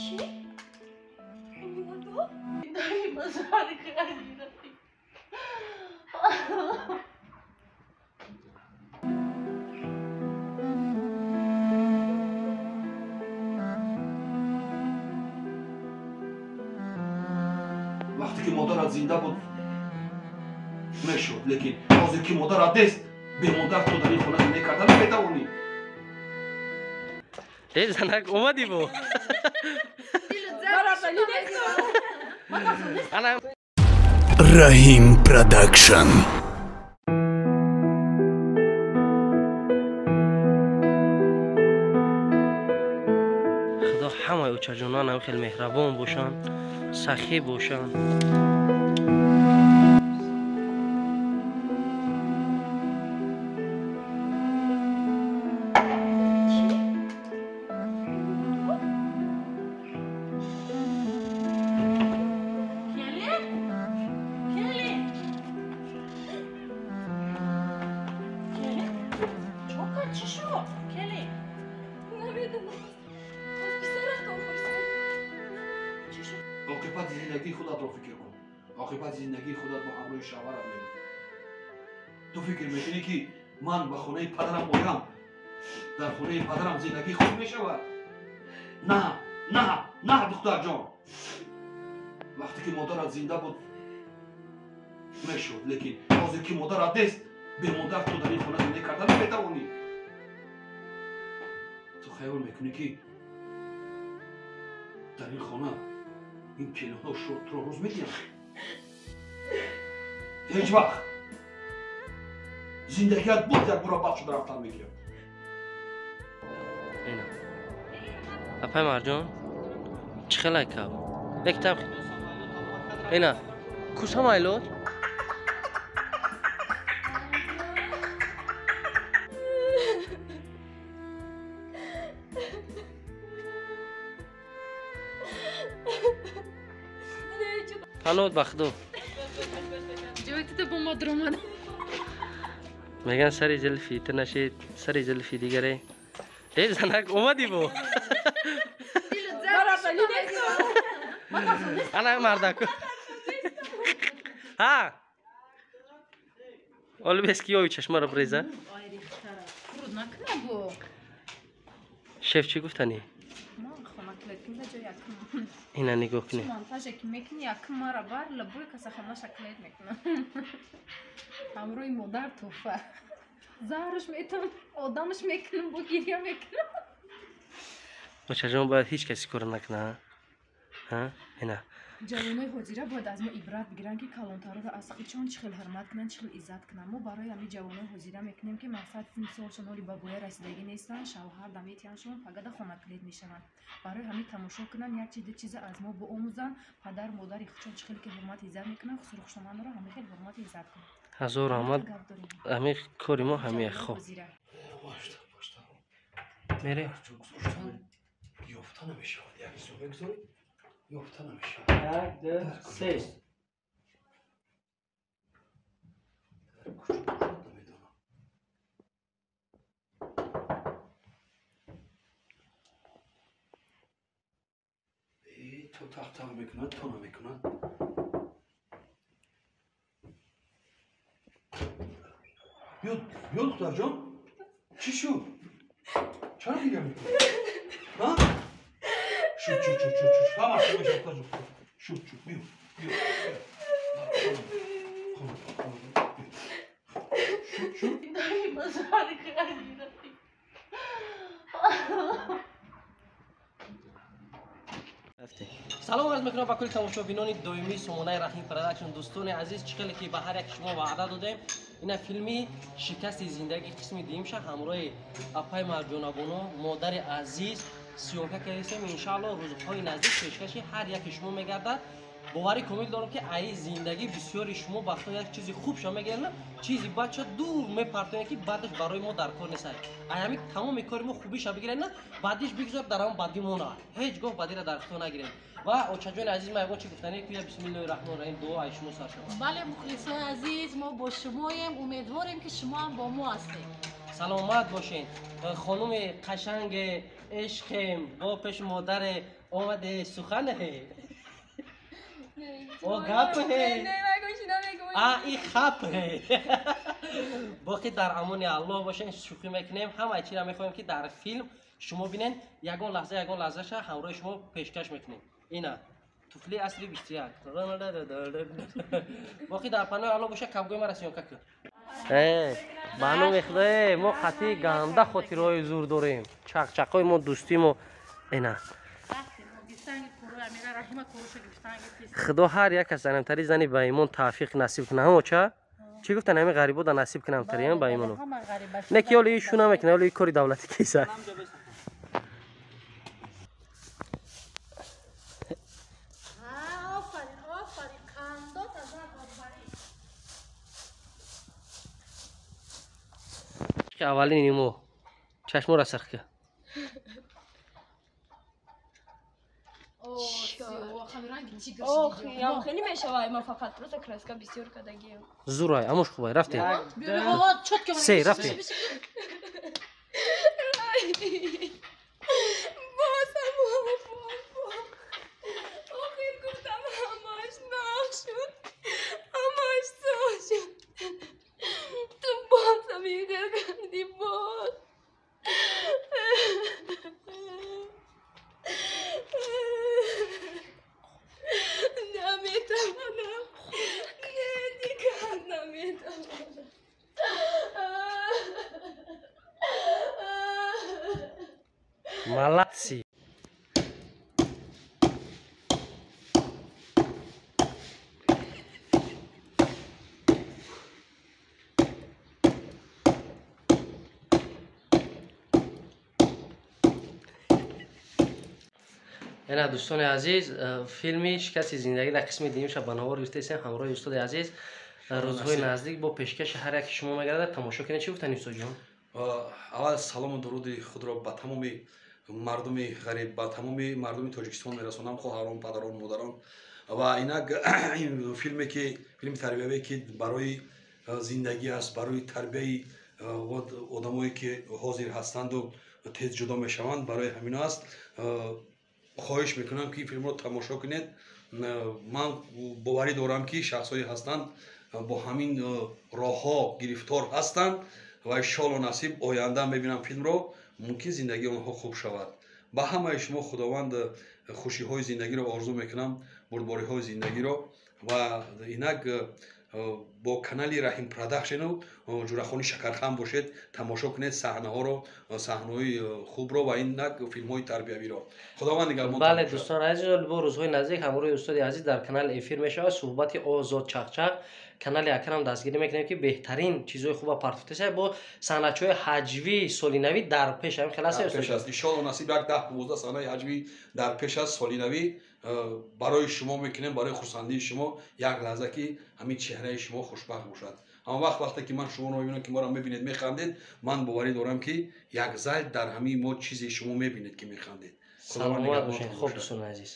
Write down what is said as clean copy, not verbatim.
چی؟ داری مسخره کردی. وقتی که مادرت زنده بود میشد، لیکن حاضر که مادرت نیست به مادر تو در این خونه زندگی کردن نمیتوانی. ای زنک اومدی بو رحیم پروداکشن. خدا همه اوچه جونان خیلی مهربان باشن، سخی باشن. عاقبت زندگی خودت را فکر کن. عاقبت زندگی خودت با همراه شوهرت میبینی. تو فکر میکنی که من به خونه پدرم بایم، در خونه پدرم زندگی خوب میشود؟ نه نه نه دختر جان. وقتی که مادرت زنده بود میشد، لیکن حاضر که مادرت نیست به مادر تو در این خونه زندگی کردن نمیتوانی. تو خیال میکنی که در این خانه این کلیدها تو را روز میدیم؟ هیچ وقت. زندگیت بود یک بار بخش برفتن میگیرم. اینا اپای مرجان چی خیلی کب بکتب اینا کسا مایلود حالود بخدو جویتی تو با ما درآمد. میگن سری زلفی تو نشید سری زلفی دیگره. ای زنک اومدی بو انا مردک ها اول بس کیوی چشم رو بریزه شف چی گفتنی اینا نگاه کنی مونتاژ که میکنی یکم ما را بر لبوی کسا خمه شکلیت میکنه. همروی مادر توفه زهرش میتونم آدمش میکنم با گریه میکنم. بچه جان باید هیچ کسی کار نکنه. ها اینا جوانای حجیره باید از ما عبرت بگیرن که کلانترها را از خیچان چخیل حرمت کنن، چخیل عزت کنن. ما برای همین جوانای حجیره میکنیم که مقصد سن سالشون ولی به گویا رسیدگی نیستن، شوهر دمیتیانشون فقط خانه کلید میشن. برای همین تماشا کنن یک چیز دو چیز از ما بآموزن. پدر مادر خیچان چخیل که حرمت عزت میکنن، سرخشتمان را همه خیلی حرمت عزت کنن. هزار آمد همه کاری ما همه خوب میره یافته نمیشود. یک سو بگذاری یافته نمیشود. یک دو سه تو تخت میکند تو نمیکند. بیا دختر جان چی شد؟ چرا دیگه میکنی؟ ها؟ شد همه شد بشه دختر جان شد بیا شد داری مسخره کردی. سلام عرض میکنم به کل تماشاگران دائمی سامانه رحیم پروداکشن. دوستان عزیز چقدر که به هر یک شما وعده دادیم این فیلمی شکست زندگی قسم دیمشه همراه اپای مرجان بانو مادر عزیز سیاکه که هستیم. انشالله روزهای نزدیک پیشکش هر یک شما میگرده. باوری کامل دارم که ای زندگی بسیار شما وقتا یک چیزی خوب شما میگیرن چیزی بچه دور میپرتونه که بعدش برای ما در کار نیست. همین تمام کار ما خوبی شما بگیرن بعدش بگذار در اون بدی ما نه هیچگاه بدی را در اختیار نگیرین. و اوچجان عزیز ما چی گفتنی که بسم الله الرحمن الرحیم دعا ای شما سر شما. بله مخلصای عزیز ما با شماییم، امیدواریم که شما هم با ما هستید. سلامت باشین. خانم قشنگ عشقم با پیش مادر آمده سخنه او گپه این خپه باقی در امان الله باشین. شوخی میکنیم همه چی را میخوایم که در فیلم شما بینین یگان لحظه شه همراه شما پیشکش میکنیم. اینا طفلی اصلی 21 باقی در پناه الله باشه. کبگوی ما رسیون که بانو میخواه ما خطی گنده خاطرهای زور داریم. چقچقای ما دوستیم و اینا خدا هر یک از زنمتری زنی به ایمان توفیق نصیب کنه. همه چی گفتن همه غریبا در نصیب کنم تریم به ایمانو نه که حالا ایشون هم کنه حالا کاری دولتی کیسه که اولین نیمو چشمو را سخت که خیلی میشه ما فقط روز کراسکا بسیار کدگیم زورای اموش خوبه رفتی سه رفتی بازم آخر گفتم هماش ناشد هماش ساشد تو بازم این کردی باز نمیتوانم دیگر نمیتوانم ملاتسی اینا دوستان عزیز فیلمی شکست زندگی در قسم دیمش بناور گرفته همراه استاد عزیز روزهای نزدیک با پیشکش هر یک شما میگرده تماشا کنید. چی گفتن استاد جان؟ اول سلام و درود خود را به تمام مردم غریب به تمام مردم تاجیکستان میرسونم. خواهران پدران مادران و این فیلمی که فیلم تربیوی که برای زندگی است برای تربیت آدمایی که حاضر هستند و تیز جدا میشوند برای همین است. خواهش میکنم که فیلم رو تماشا کنید. من باوری دارم که شخصایی هستند با همین راه ها گرفتار هستند و ان شاء الله نصیب آینده میبینم فیلم رو ممکن زندگی اونها خوب شود. با همه شما خداوند خوشی های زندگی رو آرزو میکنم، بردباری های زندگی رو و اینک با کانال رحیم پروداکشن و جورخانی شکرخم باشید تماشا کنید صحنه ها رو صحنه های خوب رو و اینک فیلم های تربیوی رو. خداوند نگهدار. بله دوستان عزیز با روزهای نزدیک همراه استاد عزیز در کانال افیر میشه صحبت آزاد چقچق کانال اکرم دستگیری میکنیم که بهترین چیزهای خوب پارتفوتیسه با صحنه‌های حجوی سولینوی در پیش هم خلاص است. ان شاء الله نصیب یک 10-15 صحنه حجوی در پیش از سولینوی برای شما میکنیم، برای خرسندی شما یک لحظه که همین چهره شما خوشبخت باشد. اما وقتی که من شما رو میبینم که ما رو میبینید میخندید من باوری دارم که یک زل در همین مو چیزی شما میبینید که میخندید. سلامت باشین. خوب دوستان عزیز.